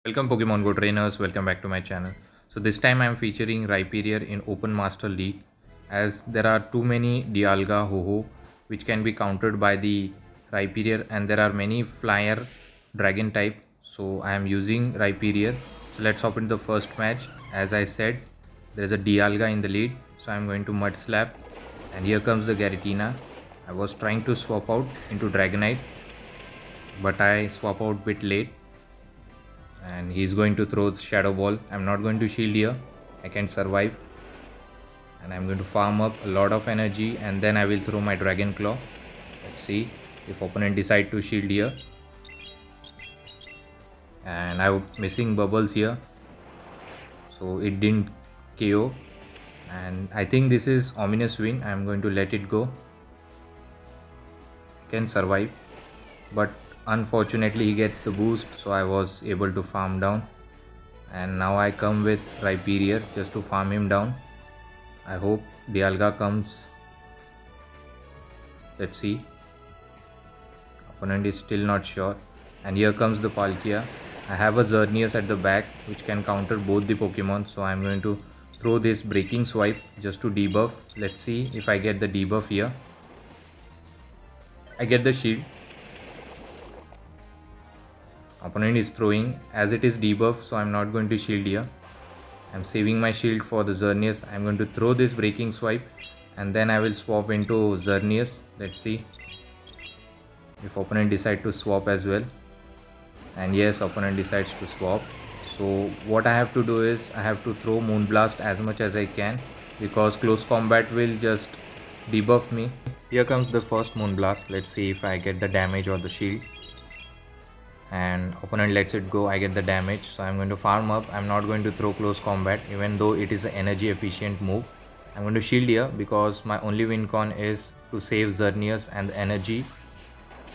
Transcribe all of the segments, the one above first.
Welcome Pokemon Go trainers, welcome back to my channel. So this time I am featuring Rhyperior in Open Master League as there are too many Dialga Ho-Oh which can be countered by the Rhyperior, and there are many flyer dragon type. So I am using Rhyperior. So let's hop into the first match. As I said, there is a Dialga in the lead. So I am going to Mud Slap, and here comes the Garatina. I was trying to swap out into Dragonite, but I swap out bit late, and he's going to throw the shadow ball. I'm not going to shield here, I can survive, and I'm going to farm up a lot of energy, and then I will throw my dragon claw. Let's see if opponent decide to shield here, and I'm missing bubbles here, so it didn't KO, and I think this is ominous win. I'm going to let it go. I can survive, but unfortunately he gets the boost, so I was able to farm down, and now I come with Rhyperior just to farm him down. I hope Dialga comes. Let's see. Opponent is still not sure, and here comes the Palkia. I have a Xerneas at the back which can counter both the Pokemon, so I'm going to throw this breaking swipe just to debuff. Let's see if I get the debuff here. I get the shield. Opponent is throwing as it is debuff, so I'm not going to shield here. I'm saving my shield for the Xerneas. I'm going to throw this breaking swipe, and then I will swap into Xerneas. Let's see if opponent decide to swap as well. And yes, opponent decides to swap. So what I have to do is I have to throw Moonblast as much as I can, because close combat will just debuff me. Here comes the first Moonblast. Let's see if I get the damage or the shield. And opponent lets it go. I get the damage, so I'm going to farm up. I'm not going to throw close combat, even though it is an energy efficient move. I'm going to shield here because my only win con is to save Xerneas and the energy.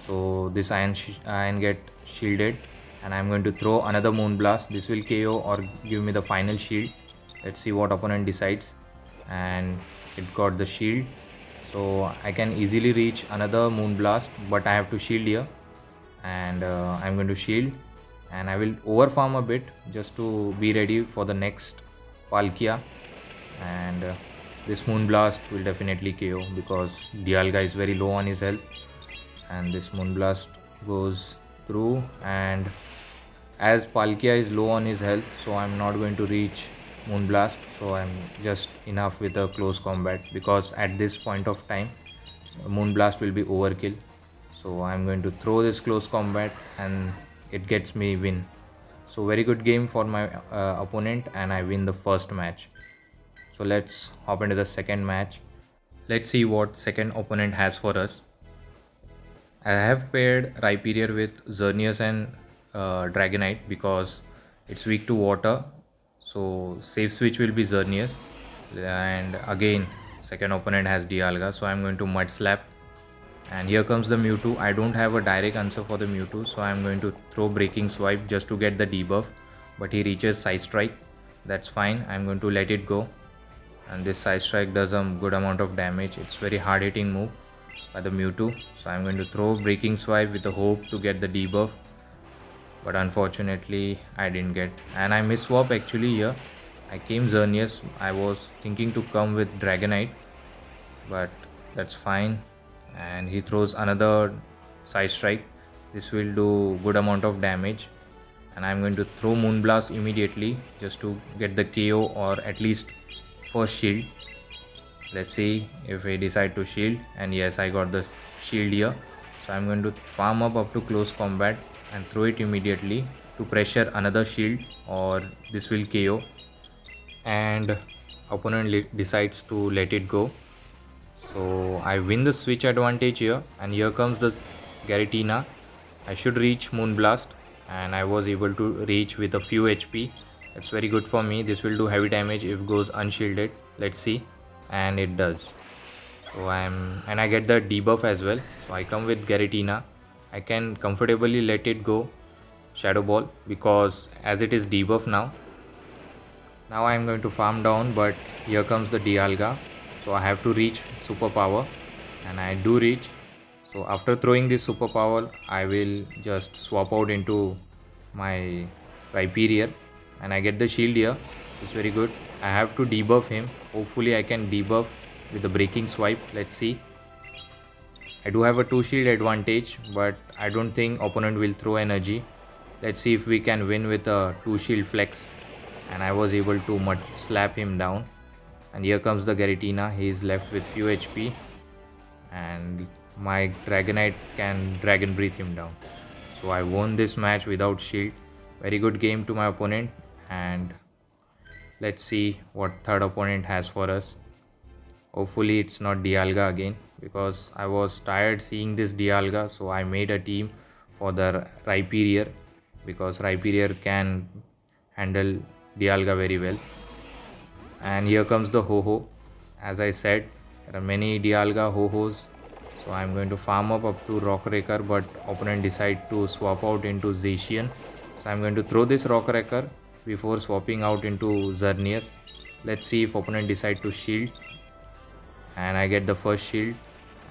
So this iron get shielded, and I'm going to throw another Moonblast. This will KO or give me the final shield. Let's see what opponent decides, and it got the shield, so I can easily reach another Moonblast, but I have to shield here, and I'm going to shield, and I will overfarm a bit just to be ready for the next Palkia, and this Moonblast will definitely KO because Dialga is very low on his health, and this Moonblast goes through, and as Palkia is low on his health, so I'm not going to reach Moonblast, so I'm just enough with a close combat, because at this point of time Moonblast will be overkill. So I'm going to throw this close combat, and it gets me win. So very good game for my opponent, and I win the first match. So let's hop into the second match. Let's see what second opponent has for us. I have paired Rhyperior with Xerneas and Dragonite because it's weak to water. So safe switch will be Xerneas, and again second opponent has Dialga, so I'm going to Mud Slap. And here comes the Mewtwo. I don't have a direct answer for the Mewtwo, so I'm going to throw breaking swipe just to get the debuff, but he reaches Side Strike. That's fine, I'm going to let it go, and this Side Strike does a good amount of damage. It's very hard hitting move by the Mewtwo, so I'm going to throw breaking swipe with the hope to get the debuff, but unfortunately I didn't get, and I miss swap actually here. I came Xerneas. I was thinking to come with Dragonite, but that's fine, and he throws another Side Strike. This will do good amount of damage, and I'm going to throw Moonblast immediately just to get the KO or at least first shield. Let's see if I decide to shield, and yes, I got the shield here, so I'm going to farm up to close combat and throw it immediately to pressure another shield, or this will KO, and opponent decides to let it go. So I win the switch advantage here, and here comes the Garatina. I should reach Moonblast, and I was able to reach with a few HP. That's very good for me. This will do heavy damage if goes unshielded. Let's see, and it does. So I get the debuff as well. So I come with Garatina. I can comfortably let it go Shadow Ball because as it is debuff now. Now I am going to farm down, but here comes the Dialga. So I have to reach superpower, and I do reach. So after throwing this superpower, I will just swap out into my Rhyperior, and I get the shield here. It's very good. I have to debuff him. Hopefully I can debuff with the breaking swipe. Let's see. I do have a 2 shield advantage, but I don't think opponent will throw energy. Let's see if we can win with a 2 shield flex. And I was able to mud slap him down. And here comes the Garatina. He is left with few HP. And my Dragonite can Dragon Breathe him down. So I won this match without shield. Very good game to my opponent. And let's see what third opponent has for us. Hopefully it's not Dialga again, because I was tired seeing this Dialga, so I made a team for the Rhyperior, because Rhyperior can handle Dialga very well. And here comes the Ho-Oh. As I said, there are many Dialga Ho-Ohs, so I'm going to farm up to Rock Wrecker, but opponent decide to swap out into Zacian. So I'm going to throw this Rock Wrecker before swapping out into Xerneas. Let's see if opponent decide to shield. And I get the first shield,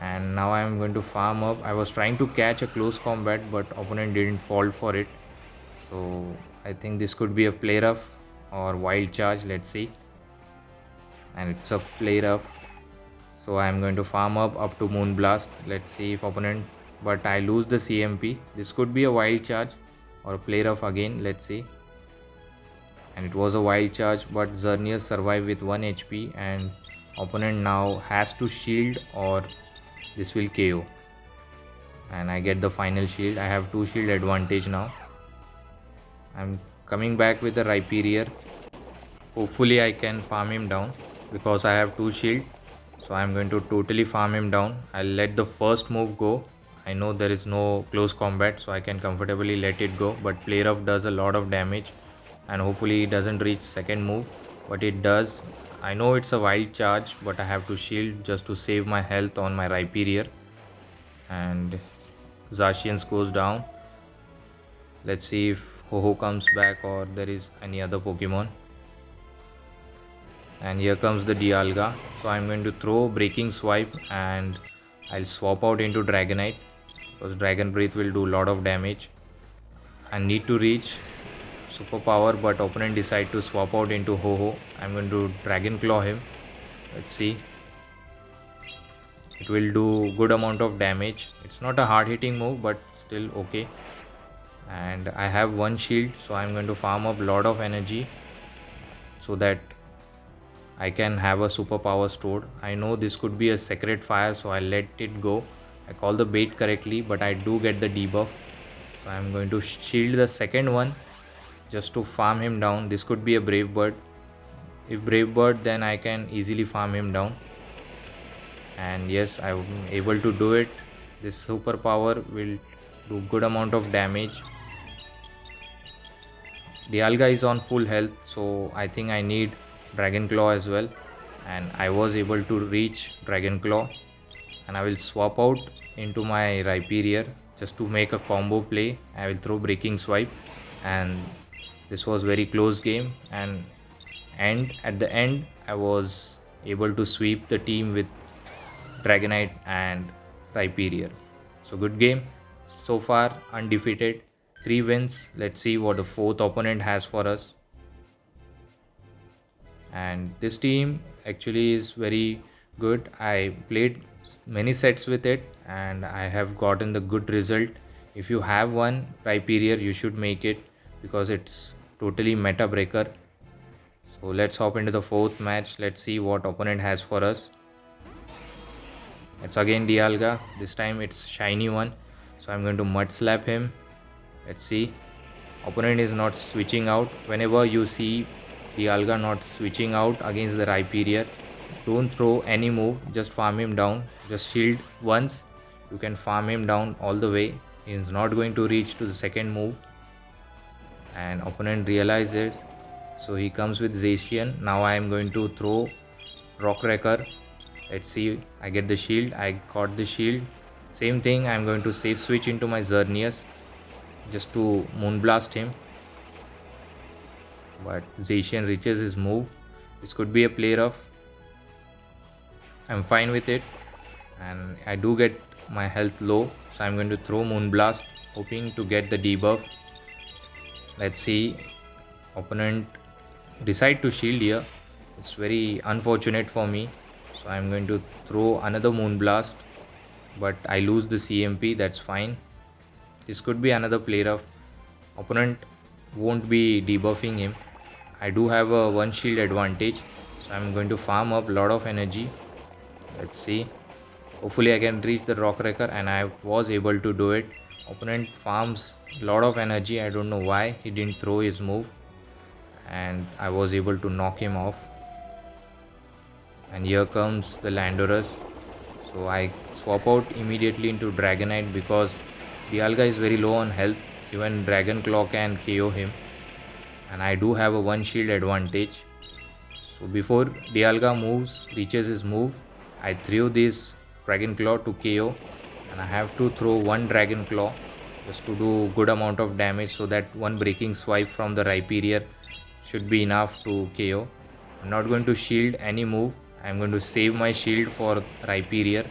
and now I am going to farm up. I was trying to catch a close combat, but opponent didn't fall for it, so I think this could be a play rough or wild charge. Let's see. And it's a play rough, so I am going to farm up to Moonblast. Let's see if opponent, but I lose the CMP. This could be a wild charge or a play rough again. Let's see. And it was a wild charge, but Xerneas survived with 1 HP, and opponent now has to shield or this will KO. And I get the final shield. I have 2 shield advantage now. I'm coming back with the Rhyperior. Hopefully I can farm him down, because I have 2 shield. So I'm going to totally farm him down. I'll let the first move go. I know there is no close combat, so I can comfortably let it go, but play rough does a lot of damage, and hopefully it doesn't reach second move, but it does. I know it's a wild charge, but I have to shield just to save my health on my Rhyperior. And Zacian goes down. Let's see if Ho-Oh comes back or there is any other Pokemon. And here comes the Dialga. So I'm going to throw Breaking Swipe, and I'll swap out into Dragonite, because Dragon Breath will do a lot of damage. I need to reach superpower, but opponent decide to swap out into Ho-Oh. I'm going to Dragon Claw him. Let's see. It will do good amount of damage. It's not a hard hitting move, but still okay. And I have 1 shield, so I'm going to farm up a lot of energy so that I can have a superpower stored. I know this could be a Sacred Fire, so I let it go. I call the bait correctly, but I do get the debuff. So I'm going to shield the second one just to farm him down. This could be a Brave Bird. If Brave Bird, then I can easily farm him down. And yes, I'm able to do it. This superpower will do good amount of damage. Dialga is on full health, so I think I need Dragon Claw as well. And I was able to reach Dragon Claw. And I will swap out into my Rhyperior just to make a combo play. I will throw Breaking Swipe, and this was very close game, and at the end I was able to sweep the team with Dragonite and Rhyperior. So good game. So far undefeated, 3 wins. Let's see what the fourth opponent has for us. And this team actually is very good. I played many sets with it and I have gotten the good result. If you have one Rhyperior, you should make it, because it's totally meta breaker. So let's hop into the fourth match. Let's see what opponent has for us. It's again Dialga. This time it's shiny one, so I'm going to mud slap him. Let's see. Opponent is not switching out. Whenever you see Dialga not switching out against the Rhyperior, don't throw any move, just farm him down. Just shield once, you can farm him down all the way. He is not going to reach to the second move, and opponent realizes, so he comes with Zacian. Now I am going to throw Rock Wrecker. Let's see, I get the shield. I got the shield. Same thing, I am going to safe switch into my Xerneas just to Moonblast him, but Zacian reaches his move. This could be a play rough. I'm fine with it, and I do get my health low, so I'm going to throw Moonblast, hoping to get the debuff. Let's see, Opponent decide to shield here. It's very unfortunate for me. So I'm going to throw another Moon Blast, but I lose the CMP. That's fine. This could be another player of opponent won't be debuffing him. I do have a one shield advantage, so I'm going to farm up a lot of energy. Let's see. Hopefully I can reach the Rock Wrecker, and I was able to do it. Opponent farms a lot of energy. I don't know why he didn't throw his move, and I was able to knock him off. And here comes the Landorus. So I swap out immediately into Dragonite because Dialga is very low on health. Even Dragon Claw can KO him, and I do have a one shield advantage. So before Dialga reaches his move, I threw this Dragon Claw to KO, and I have to throw one Dragon Claw just to do good amount of damage, so that one breaking swipe from the Rhyperior should be enough to KO. I'm not going to shield any move. I'm going to save my shield for Rhyperior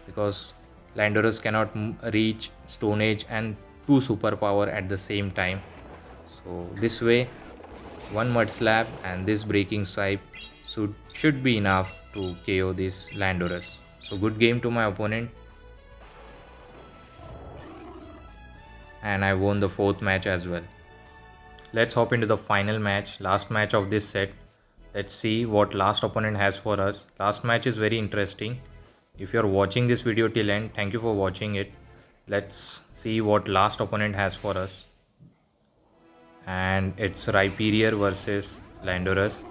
because Landorus cannot reach Stone Age and two superpower at the same time. So this way, one Mud Slap and this breaking swipe should be enough to KO this Landorus. So good game to my opponent, and I won the fourth match as well. Let's hop into the final match, last match of this set. Let's see what last opponent has for us. Last match is very interesting. If you're watching this video till end, thank you for watching it. Let's see what last opponent has for us. And it's Rhyperior versus Landorus.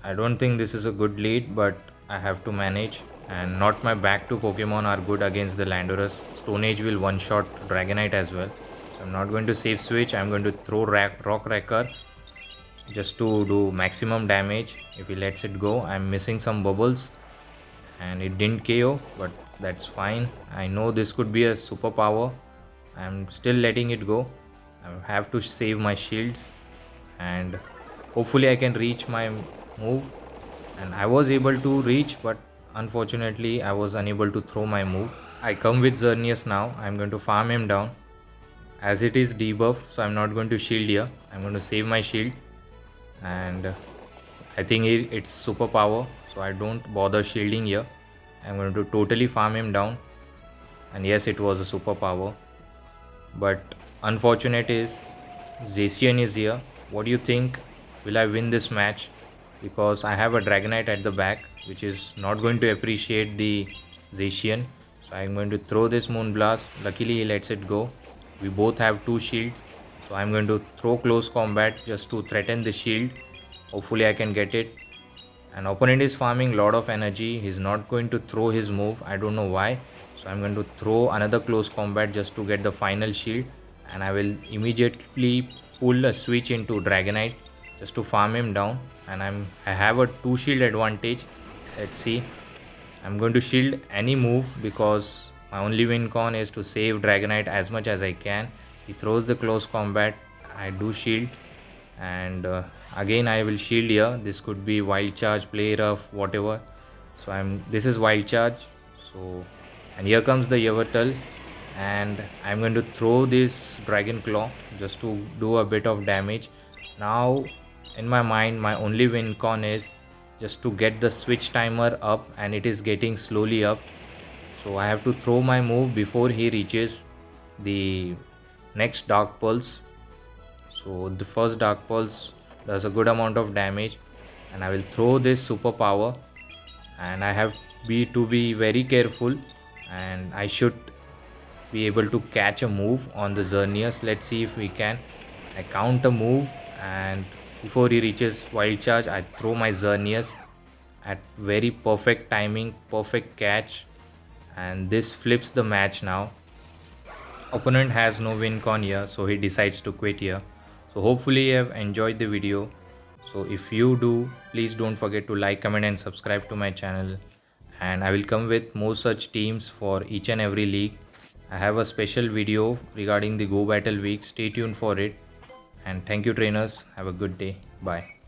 I don't think this is a good lead, but I have to manage. And not my back two Pokemon are good against the Landorus. Stone Age will one-shot Dragonite as well. So I'm not going to save switch. I'm going to throw Rock Wrecker just to do maximum damage. If he lets it go, I'm missing some bubbles, and it didn't KO, but that's fine. I know this could be a superpower. I'm still letting it go. I have to save my shields, and hopefully I can reach my move. And I was able to reach, but unfortunately I was unable to throw my move. I come with Xerneas now. I'm going to farm him down as it is debuff, so I'm not going to shield here. I'm going to save my shield, and I think it's superpower, so I don't bother shielding here. I'm going to totally farm him down, and yes, it was a superpower. But unfortunate is Zacian is here. What do you think? Will I win this match? Because I have a Dragonite at the back, which is not going to appreciate the Zacian. So I'm going to throw this Moon Blast. Luckily he lets it go. We both have two shields, so I'm going to throw Close Combat just to threaten the shield. Hopefully I can get it. And opponent is farming a lot of energy. He's not going to throw his move. I don't know why. So I'm going to throw another Close Combat just to get the final shield, and I will immediately pull a switch into Dragonite just to farm him down. And I have a two shield advantage. Let's see. I'm going to shield any move because my only win con is to save Dragonite as much as I can. He throws the Close Combat. I do shield, and again I will shield here. This could be Wild Charge, Play Rough, whatever. So this is Wild Charge. So, and here comes the Yveltal, and I'm going to throw this Dragon Claw just to do a bit of damage. Now in my mind, my only win con is just to get the switch timer up, and it is getting slowly up. So I have to throw my move before he reaches the next Dark Pulse. So the first Dark Pulse does a good amount of damage, and I will throw this superpower, and I have to be very careful, and I should be able to catch a move on the Xerneas. Let's see if we can. I count a move, and before he reaches Wild Charge, I throw my Xerneas at very perfect timing, perfect catch, and this flips the match now. Opponent has no win con here, so he decides to quit here. So hopefully you have enjoyed the video. So if you do, please don't forget to like, comment and subscribe to my channel, and I will come with more such teams for each and every league. I have a special video regarding the Go Battle week. Stay tuned for it, and thank you trainers. Have a good day. Bye.